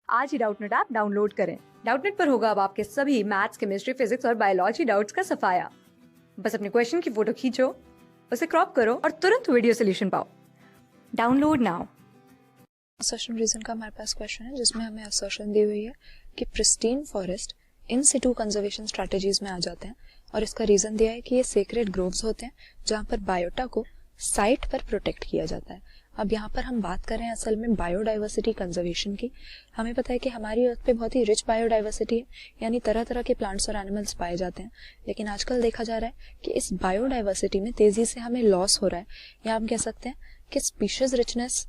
आज ही Doubtnut app download करें। Doubtnut पर होगा अब आपके सभी मैथ्स, केमिस्ट्री, फिजिक्स और बायोलॉजी डाउट्स का सफाया। बस अपने क्वेश्चन की फोटो खींचो, उसे क्रॉप करो और तुरंत वीडियो सोल्यूशन पाओ। Download now. असर्शन रीजन का हमारे पास क्वेश्चन है जिसमें हमें असर्शन दी हुई है कि प्रिस्टीन फॉरेस्ट इन सिटू कंजर्वेशन स्ट्रेटजीज में आ जाते हैं और इसका रीजन दिया है कि ये सेक्रेड ग्रोव्स होते हैं जहां पर बायोटा को साइट पर प्रोटेक्ट किया जाता है। अब यहाँ पर हम बात कर रहे हैं असल में बायोडाइवर्सिटी कंजर्वेशन की। हमें पता है कि हमारी अर्थ पे बहुत ही रिच बायोडाइवर्सिटी है, यानी तरह तरह के प्लांट्स और एनिमल्स पाए जाते हैं, लेकिन आजकल देखा जा रहा है कि इस बायोडाइवर्सिटी में तेजी से हमें लॉस हो रहा है, या हम कह सकते हैं कि स्पीशीज रिचनेस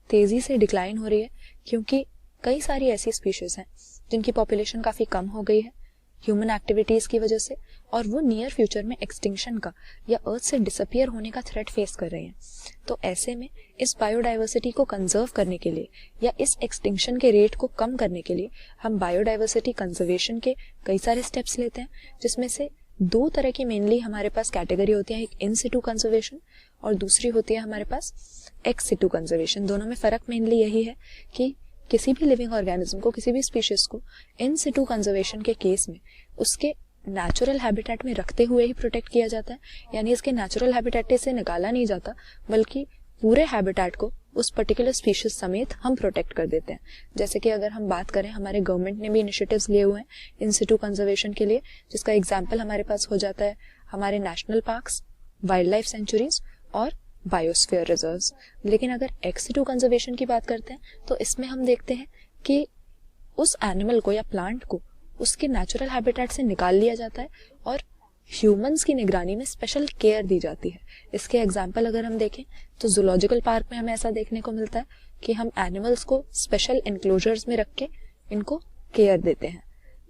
तेजी से डिक्लाइन हो रही है, क्योंकि कई सारी ऐसी स्पीशीज हैं जिनकी पॉपुलेशन काफी कम हो गई है ह्यूमन एक्टिविटीज की वजह से, और वो नियर फ्यूचर में एक्सटिंक्शन का या अर्थ से डिसअपियर होने का थ्रेट फेस कर रहे हैं। तो ऐसे में इस बायोडाइवर्सिटी को कंजर्व करने के लिए या इस एक्सटिंक्शन के रेट को कम करने के लिए हम बायोडाइवर्सिटी कंजर्वेशन के कई सारे स्टेप्स लेते हैं, जिसमें से दो तरह की मेनली हमारे पास कैटेगरी होती है, एक इन सिटू कंजर्वेशन और दूसरी होती है हमारे पास एक्स सिटू कंजर्वेशन। दोनों में फर्क मेनली यही है कि किसी भी लिविंग ऑर्गेनिज्म को, किसी भी स्पीशीज को इन सिटू कंजर्वेशन के केस में उसके नेचुरल हैबिटेट में रखते हुए ही प्रोटेक्ट किया जाता है, यानी इसके नेचुरल हैबिटेट से निकाला नहीं जाता, बल्कि पूरे हैबिटेट को उस पर्टिकुलर स्पीशीज समेत हम प्रोटेक्ट कर देते हैं। जैसे कि अगर हम बात करें, हमारे गवर्नमेंट ने भी इनिशिएटिव्स लिए हुए हैं इन सिटू कंजर्वेशन के लिए, जिसका एग्जाम्पल हमारे पास हो जाता है हमारे national parks, wild life sanctuaries और बायोस्फीयर रिजर्व्स। लेकिन अगर एक्स सिटू कंजर्वेशन की बात करते हैं तो इसमें हम देखते हैं कि उस एनिमल को या प्लांट को उसके नेचुरल हैबिटेट से निकाल लिया जाता है और ह्यूमंस की निगरानी में स्पेशल केयर दी जाती है। इसके एग्जाम्पल अगर हम देखें तो जूलॉजिकल पार्क में हमें ऐसा देखने को मिलता है कि हम एनिमल्स को स्पेशल एनक्लोजर्स में रख के इनको केयर देते हैं।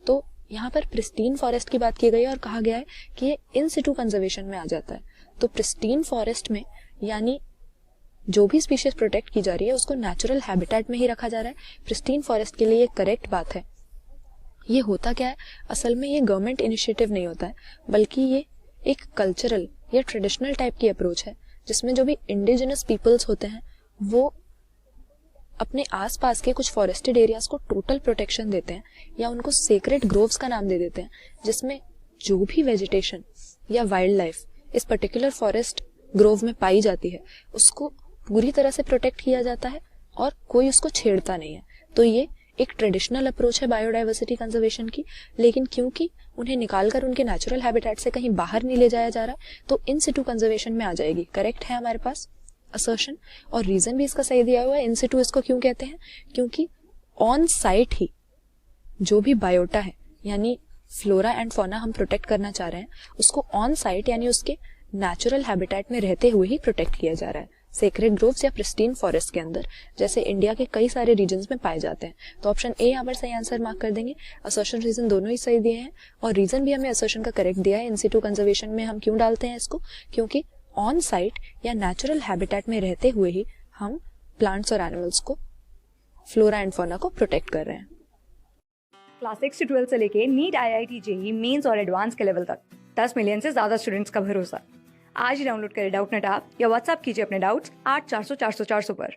तो यहाँ पर प्रिस्टीन फॉरेस्ट की बात की गई है और कहा गया है कि ये इन सिटू कंजर्वेशन में आ जाता है। तो प्रिस्टीन फॉरेस्ट में यानी जो भी स्पीशीज प्रोटेक्ट की जा रही है उसको नेचुरल हैबिटेट में ही रखा जा रहा है। प्रिस्टीन फॉरेस्ट के लिए ये करेक्ट बात है। ये होता क्या है, असल में ये गवर्नमेंट इनिशिएटिव नहीं होता है, बल्कि ये एक कल्चरल या ट्रेडिशनल टाइप की अप्रोच है, जिसमें जो भी इंडिजिनस पीपल्स होते हैं वो अपने आसपास के कुछ फॉरेस्टेड एरियाज को टोटल प्रोटेक्शन देते हैं या उनको सेक्रेड ग्रोव्स का नाम दे देते हैं, जिसमें जो भी वेजिटेशन या वाइल्ड लाइफ इस पर्टिकुलर फॉरेस्ट ग्रोव में पाई जाती है उसको पूरी तरह से प्रोटेक्ट किया जाता है और कोई उसको छेड़ता नहीं है। तो ये एक ट्रेडिशनल अप्रोच है बायोडाइवर्सिटी कंजर्वेशन की, लेकिन क्योंकि उन्हें निकालकर उनके नेचुरल हैबिटेट से कहीं बाहर नहीं ले जाया जा रहा है तो इन सिटू कंजर्वेशन में आ जाएगी। करेक्ट है हमारे पास असर्शन, और रीजन भी इसका सही दिया हुआ है। इन सिटू इसको क्यों कहते हैं, क्योंकि ऑन साइट ही जो भी बायोटा है यानी फ्लोरा एंड फौना हम प्रोटेक्ट करना चाह रहे हैं उसको ऑन साइट यानी उसके नेचुरल हैबिटेट में रहते हुए ही प्रोटेक्ट किया जा रहा है सेक्रेड ग्रोव्स या प्रिस्टीन फॉरेस्ट के अंदर, जैसे इंडिया के कई सारे रीजन्स में पाए जाते हैं। तो ऑप्शन ए यहाँ पर सही आंसर मार्क कर देंगे। असर्शन रीजन दोनों ही सही दिए हैं और रीजन भी हमें असर्शन का करेक्ट दिया है। इन सिटू कंजर्वेशन में हम क्यों डालते हैं इसको, क्योंकि ऑन साइट या नेचुरल हैबिटेट में रहते हुए ही हम प्लांट्स और एनिमल्स को, फ्लोरा एंड फौना को प्रोटेक्ट कर रहे हैं। क्लास 6 से 12 से लेके नीट, IIT, जेईई मेंस और एडवांस के लेवल तक 10 मिलियन से ज्यादा स्टूडेंट्स का भरोसा। आज ही डाउनलोड करें डाउटनेट ऐप या व्हाट्सएप कीजिए अपने डाउट्स 8400 400 400 पर।